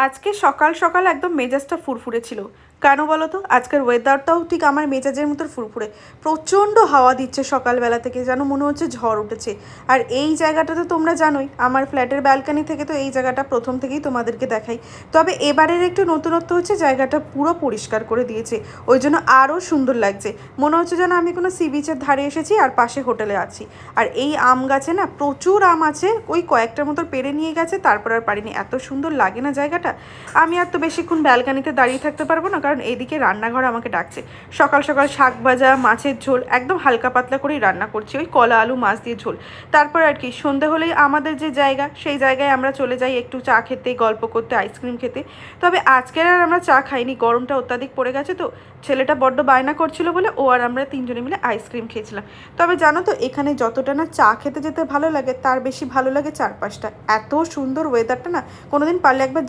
আজকে সকাল সকাল একদম মেজাজটা ফুরফুরে ছিল। কেন বলো তো? আজকের ওয়েদারটাও ঠিক আমার মেজাজের মতো ফুরফুরে। প্রচণ্ড হাওয়া দিচ্ছে সকালবেলা থেকে, যেন মনে হচ্ছে ঝড় উঠেছে। আর এই জায়গাটা তো তোমরা জানোই, আমার ফ্ল্যাটের ব্যালকানি থেকে তো এই জায়গাটা প্রথম থেকেই তোমাদেরকে দেখাই। তবে এবারের একটু নতুনত্ব হচ্ছে, জায়গাটা পুরো পরিষ্কার করে দিয়েছে, ওই জন্য আরও সুন্দর লাগছে। মনে হচ্ছে যেন আমি কোনো সি বিচের ধারে এসেছি আর পাশে হোটেলে আছি। আর এই আম গাছে না প্রচুর আম আছে, ওই কয়েকটার মতো পেরে নিয়ে গেছে, তারপর আর পারিনি। এত সুন্দর লাগে না জায়গাটা। আমি আর তো বেশিক্ষণ ব্যালকানিতে দাঁড়িয়ে থাকতে পারবো না, কারণ এইদিকে রান্নাঘর আমাকে ডাকছে। সকাল সকাল শাক ভাজা, মাছের ঝোল, একদম হালকা পাতলা করেই রান্না করছি, ওই কলা আলু মাছ দিয়ে ঝোল। তারপর আর কি, সন্ধে হলেই আমাদের যে জায়গা, সেই জায়গায় আমরা চলে যাই একটু চা খেতে, গল্প করতে, আইসক্রিম খেতে। তবে আজকের আর আমরা চা খাইনি, গরমটা অত্যাধিক পড়ে গেছে তো। ছেলেটা বড্ড বায়না করছিল বলে ও আর আমরা তিনজনে মিলে আইসক্রিম খেয়েছিলাম। তবে জানো তো, এখানে যতটা না চা খেতে যেতে ভালো লাগে, তার বেশি ভালো লাগে চারপাশটা। এত সুন্দর ওয়েদারটা না, কোনোদিন পারলে একবার